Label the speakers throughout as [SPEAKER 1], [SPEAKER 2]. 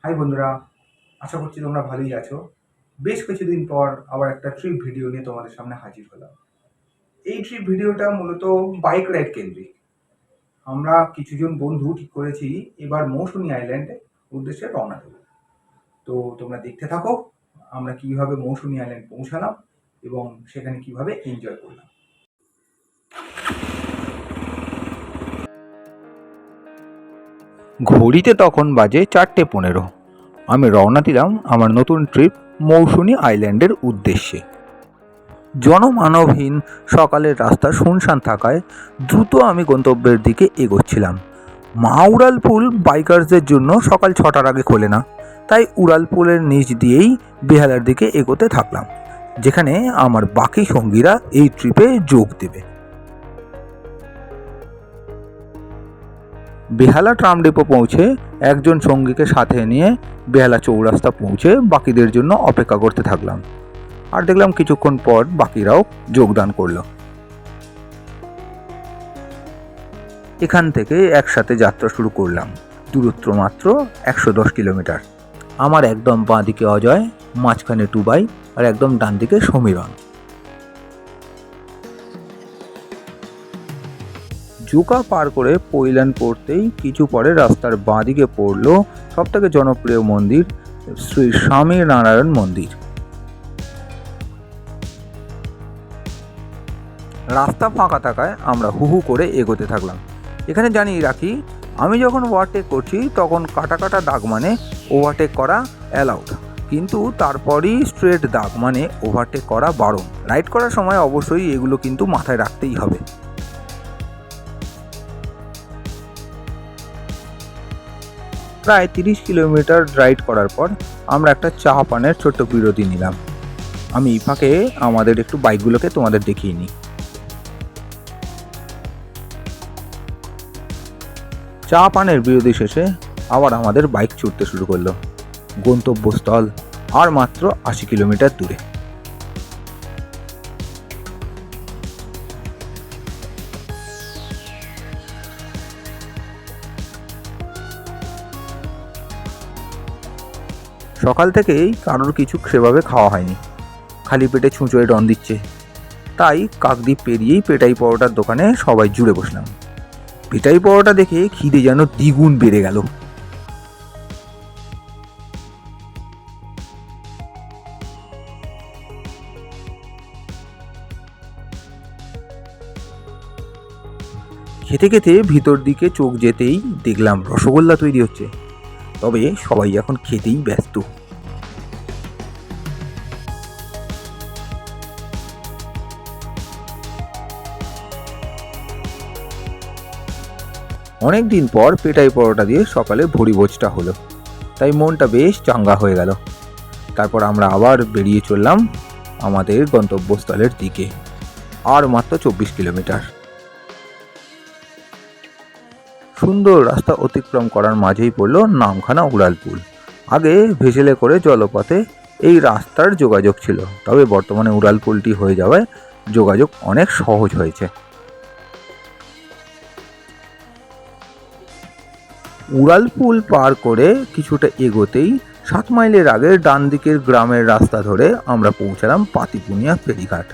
[SPEAKER 1] High বন্ধুরা, আশা করছি তোমরা ভালোই আছো। বেশ কিছুদিন পর আবার একটা ট্রিপ ভিডিও নিয়ে তোমাদের সামনে হাজির হলাম। এই ট্রিপ ভিডিওটা মূলত বাইক রাইড কেন্দ্রিক। আমরা কিছুজন বন্ধু ঠিক করেছি এবার মৌসুনী আইল্যান্ডে উদ্দেশ্যে রওনা দেব। তো তোমরা দেখতে থাকো আমরা কিভাবে মৌসুনী আইল্যান্ড পৌঁছালাম এবং সেখানে কিভাবে এনজয় করলাম। ঘড়িতে তখন বাজে 4:15। আমি রওনা দিলাম আমার নতুন ট্রিপ মৌসুনী আইল্যান্ডের উদ্দেশ্যে। জনমানবহীন সকালের রাস্তা শুনশান থাকায় দ্রুত আমি গন্তব্যের দিকে এগোচ্ছিলাম। মা উড়ালপুল বাইকার্সদের জন্য সকাল 6টার আগে খোলে না, তাই উড়ালপুলের নিচ দিয়েই বেহালার দিকে এগোতে থাকলাম, যেখানে আমার বাকি সঙ্গীরা এই ট্রিপে যোগ দেবে। বেহালা ট্রাম ডিপো পৌঁছে একজন সঙ্গীকে সাথে নিয়ে বেহালা চৌরাস্তা পৌঁছে বাকিদের জন্য অপেক্ষা করতে থাকলাম। আর দেখলাম কিছুক্ষণ পর বাকিরাও যোগদান করলো। এখান থেকে একসাথে যাত্রা শুরু করলাম। দূরত্ব মাত্র 110 কিলোমিটার। আমার একদম বাঁ দিকে অজয়, মাঝখানে টুবাই আর একদম ডান দিকে সমীরণ। জুকা পার করে পৈলান পড়তেই কিছু পরে রাস্তার বাঁ দিকে পড়ল সবথেকে জনপ্রিয় মন্দির শ্রী স্বামী নারায়ণ মন্দির। রাস্তা ফাঁকা থাকায় আমরা হু করে এগোতে থাকলাম। এখানে জানিয়ে রাখি, আমি যখন ওভারটেক করছি তখন কাটা কাটা দাগ মানে ওভারটেক করা অ্যালাউড, কিন্তু তারপরই স্ট্রেট দাগ মানে ওভারটেক করা বারণ। রাইড করার সময় অবশ্যই এগুলো কিন্তু মাথায় রাখতেই হবে। প্রায় 30 কিলোমিটার রাইড করার পর আমরা একটা চা পানের ছোট্ট বিরতি নিলাম। আমি এই ফাঁকে আমাদের একটু বাইকগুলোকে তোমাদের দেখিয়ে নিই। চা পানের বিরতি শেষে আবার আমাদের বাইক ছুটতে শুরু করলো। গন্তব্যস্থল আর মাত্র 80 কিলোমিটার দূরে। সকাল থেকেই কারোর কিছু সেভাবে খাওয়া হয়নি, খালি পেটে ছুঁচোয় রন দিচ্ছে, তাই কাকদ্বীপ পেরিয়েই পেটাই পরোটার দোকানে সবাই জুড়ে বসলাম। পেটাই পরোটা দেখে খিদে যেন দ্বিগুণ বেড়ে গেল। খেতে খেতে ভিতর দিকে চোখ যেতেই দেখলাম রসগোল্লা তৈরি হচ্ছে, তবে সবাই এখন খেতেই ব্যস্ত। অনেক দিন পর পেটাই পরোটা দিয়ে সকালে ভুড়িভোজটা হলো, তাই মনটা বেশ চাঙ্গা হয়ে গেল। তারপর আমরা আবার বেরিয়ে চললাম আমাদের গন্তব্যস্থলের দিকে। আর মাত্র 24 কিলোমিটার। সুন্দর রাস্তা অতিক্রম করার মাঝেই পড়লো নামখানা উড়ালপুল। আগে ভেসেলে করে জলপথে এই রাস্তার যোগাযোগ ছিল, তবে বর্তমানে উড়ালপুলটি হয়ে যাওয়ায় যোগাযোগ অনেক সহজ হয়েছে। উড়ালপুল পার করে কিছুটা এগোতেই 7 মাইলের আগে ডান দিকের গ্রামের রাস্তা ধরে আমরা পৌঁছালাম পাতিপুনিয়া ফেরিঘাট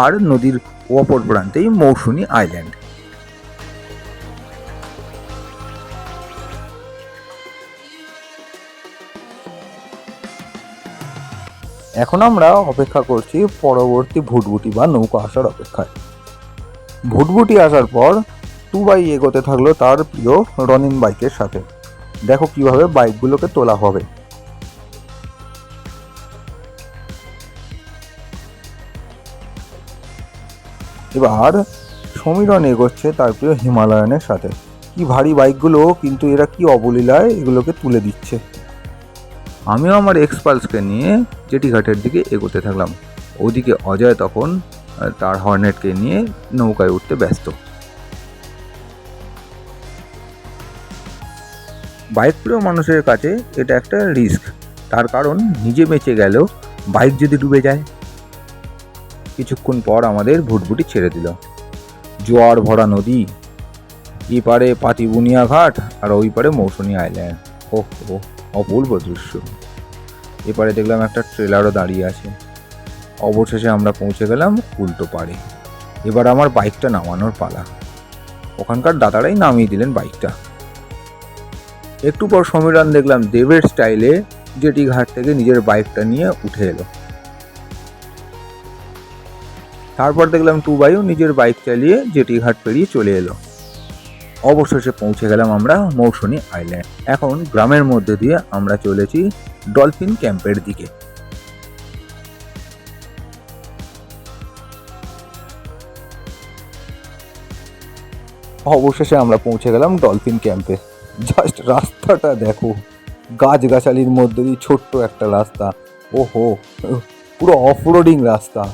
[SPEAKER 1] আর নদীর অপর প্রান্তেই মৌসুনী আইল্যান্ড। এখন আমরা অপেক্ষা করছি পরবর্তী ভুটভুটি বা নৌকা আসার অপেক্ষায়। ভুটভুটি আসার পর টুবাই এগোতে থাকলো তার প্রিয় রনিন বাইকের সাথে। দেখো কিভাবে বাইকগুলোকে তোলা হবে। এবার সমীরণ এগোচ্ছে তার প্রিয় হিমালয়ানের সাথে। কি ভারী বাইকগুলো, কিন্তু এরা কি অবলীলায় এগুলোকে তুলে দিচ্ছে। আমিও আমার এক্সপালসকে নিয়ে জেটিঘাটের দিকে এগোতে থাকলাম। ওদিকে অজয় তখন তার হর্নেটকে নিয়ে নৌকায় উঠতে ব্যস্ত। বাইক প্রিয় মানুষের কাছে এটা একটা রিস্ক, তার কারণ নিজে বেঁচে গেলেও বাইক যদি ডুবে যায়। কিছুক্ষণ পর আমাদের ভুটভুটি ছেড়ে দিল। জোয়ার ভরা নদী, এই পারে পাতিবুনিয়া ঘাট আর ওই পারে মৌসুনী আইল্যান্ড। ওহ
[SPEAKER 2] অপূর্ব দৃশ্য। এপারে দেখলাম একটা ট্রেলারও দাঁড়িয়ে আছে। অবশেষে আমরা পৌঁছে গেলাম উল্টো পাড়ে। এবার আমার বাইকটা নামানোর পালা। ওখানকার দাদারাই নামিয়ে দিলেন বাইকটা। একটু পর সমীরণ দেখলাম দেবের স্টাইলে জেটি ঘাট থেকে নিজের বাইকটা নিয়ে উঠে এলো। তারপর দেখলাম টুবাইও নিজের বাইক চালিয়ে জেটি ঘাট পেরিয়ে চলে এলো। অবশেষে পৌঁছে গেলাম আমরা মৌসুনী আইল্যান্ড। এখন গ্রামের মধ্যে দিয়ে আমরা চলেছি ডলফিন ক্যাম্পের দিকে। অবশেষে আমরা পৌঁছে গেলাম ডলফিন ক্যাম্পে। জাস্ট রাস্তাটা দেখো, গাছগাছালির মধ্যে দিয়ে ছোট্ট একটা রাস্তা। ওহো, পুরো অফরোডিং রাস্তা।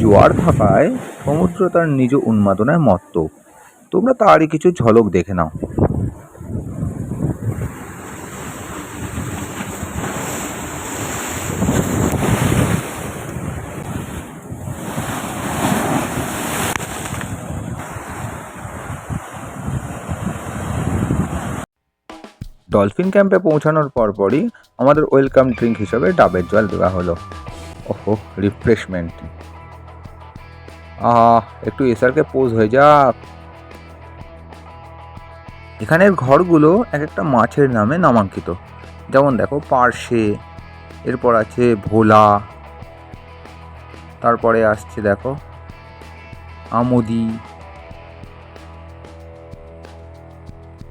[SPEAKER 2] জোয়ার থাকায় সমুদ্র তার নিজ উন্মাদনায় মত্ত। তোমরা তারই কিছু ঝলক দেখে নাও। ডলফিন ক্যাম্পে পৌঁছানোর পরপরই আমাদের ওয়েলকাম ড্রিঙ্ক হিসেবে ডাবের জল দেওয়া হলো। ওহো, রিফ্রেশমেন্ট। একটু এসআরকে পোজ হয়ে যাক। এখানের ঘরগুলো এক একটা মাছের নামে নামাঙ্কিত। যেমন দেখো, পার্শে, এরপর আছে ভোলা, তারপরে আসছে দেখো আমোদি,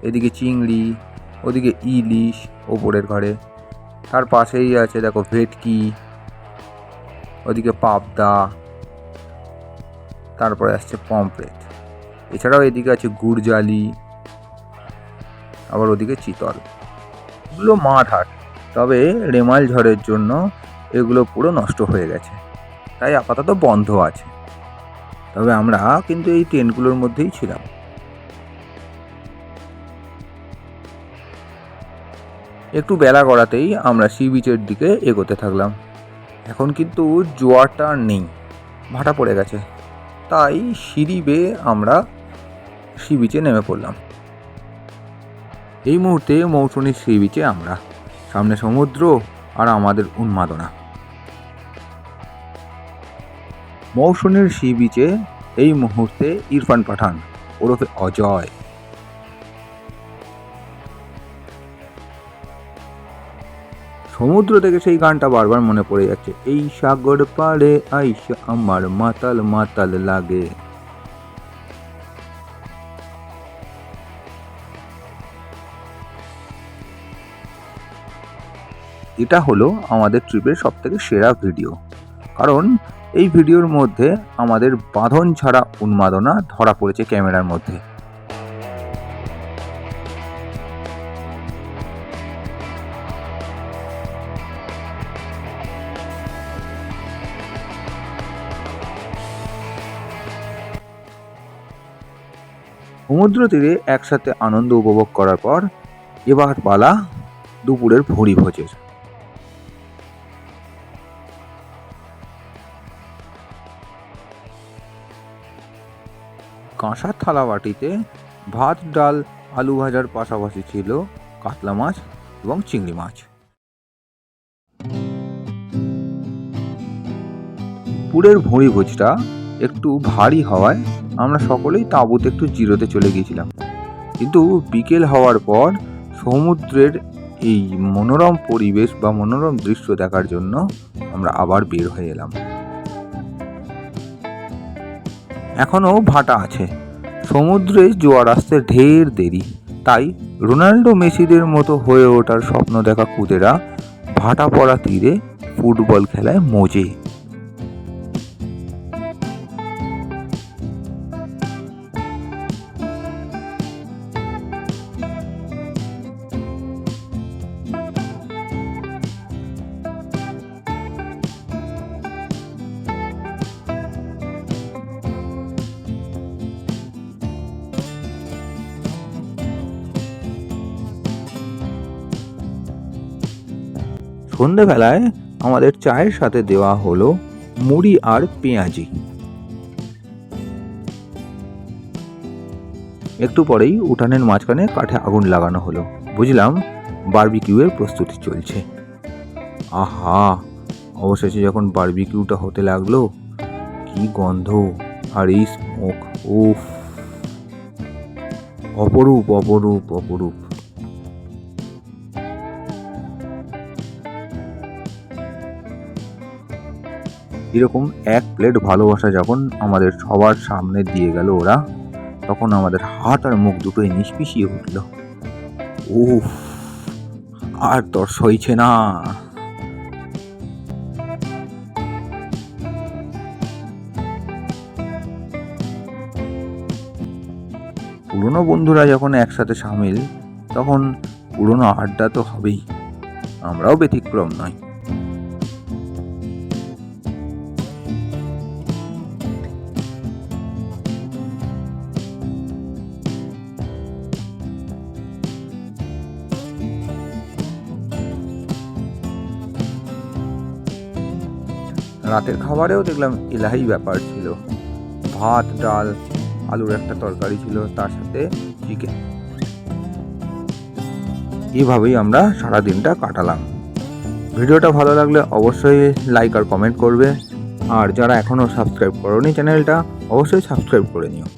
[SPEAKER 2] এদিকে চিংড়ি, ওদিকে ইলিশ ওপরের ঘরে, তার পাশেই আছে দেখো ভেটকি, ওদিকে পাবদা, তারপরে আসছে পমফ্রেট। এছাড়াও এদিকে আছে গুড়জালি, আবার ওদিকে চিতল। এগুলো মাঠ হাট, তবে রেমাল ঝড়ের জন্য এগুলো পুরো নষ্ট হয়ে গেছে, তাই আপাতত বন্ধ আছে। তবে আমরা কিন্তু এই টেন্টগুলোর মধ্যেই ছিলাম। একটু বেলা গড়াতেই আমরা সি বিচের দিকে এগোতে থাকলাম। এখন কিন্তু জোয়ারটা আর নেই, ভাটা পড়ে গেছে, তাই সিঁড়ি বেয়ে আমরা সি বিচে নেমে পড়লাম। এই মুহূর্তে মৌসুমীর সি বিচে আমরা, সামনে সমুদ্র আর আমাদের উন্মাদনা। মৌসুমীর সি বিচে এই মুহূর্তে ইরফান পাঠান ওরফে অজয়। সমুদ্র থেকে সেই গানটা বারবার মনে পড়ে যাচ্ছে, এই সাগর পাড়ে আইসা আমার মাতাল মাতাল লাগে। এটা হলো আমাদের ট্রিপের সবথেকে সেরা ভিডিও, কারণ এই ভিডিওর মধ্যে আমাদের বাঁধন ছাড়া উন্মাদনা ধরা পড়েছে ক্যামেরার মধ্যে। সমুদ্র তীরে একসাথে আনন্দ উপভোগ করার পর এবার পালা দুপুরের ভুঁড়ি ভোজের। কাঁসার থালা বাটিতে ভাত, ডাল, আলু ভাজার পাশাপাশি ছিল কাতলা মাছ এবং চিংড়ি মাছ। দুপুরের ভুঁড়ি ভোজটা একটু ভারী হওয়ায় আমরা সকলেই তাঁবুতে একটু জিরোতে চলে গিয়েছিলাম, কিন্তু বিকেল হওয়ার পর সমুদ্রের এই মনোরম পরিবেশ বা মনোরম দৃশ্য দেখার জন্য আমরা আবার বের হয়ে এলাম। এখনও ভাটা আছে, সমুদ্রে জোয়ার আসতে ঢের দেরি, তাই রোনাল্ডো মেসিদের মতো হয়ে ওঠার স্বপ্ন দেখা কুদেরা ভাটা পড়া তীরে ফুটবল খেলায় মজে। সন্ধেবেলায় আমাদের চায়ের সাথে দেওয়া হলো মুড়ি আর পেঁয়াজি। একটু পরেই উঠানের মাঝখানে কাঠে আগুন লাগানো হলো। বুঝলাম বারবিকিউয়ের প্রস্তুতি চলছে। আহা, অবশেষে যখন বারবিকিউটা হতে লাগলো, কি গন্ধ আর এই স্মোক! উফ, অপরূপ অপরূপ অপরূপ। এরকম এক প্লেট ভালোবাসা যখন আমাদের সবার সামনে দিয়ে গেল ওরা, তখন আমাদের হাত আর মুখ দুটোই নিষ্পিষিয়ে উঠল। উফ, আর তর সইছে না। পুরনো বন্ধুরা যখন একসাথে সামিল, তখন পুরনো আড্ডা তো হবেই, আমরাও ব্যতিক্রম নয়। রাতের খাবারেও দেখলাম এলাহি ব্যাপার ছিল। ভাত, ডাল, আলুর একটা তরকারি ছিল, তার সাথে চিকেন। এভাবেই আমরা সারা দিনটা কাটালাম। ভিডিওটা ভালো লাগলে অবশ্যই লাইক আর কমেন্ট করবে, আর যারা এখনও সাবস্ক্রাইব করোনি চ্যানেলটা, অবশ্যই সাবস্ক্রাইব করে নিও।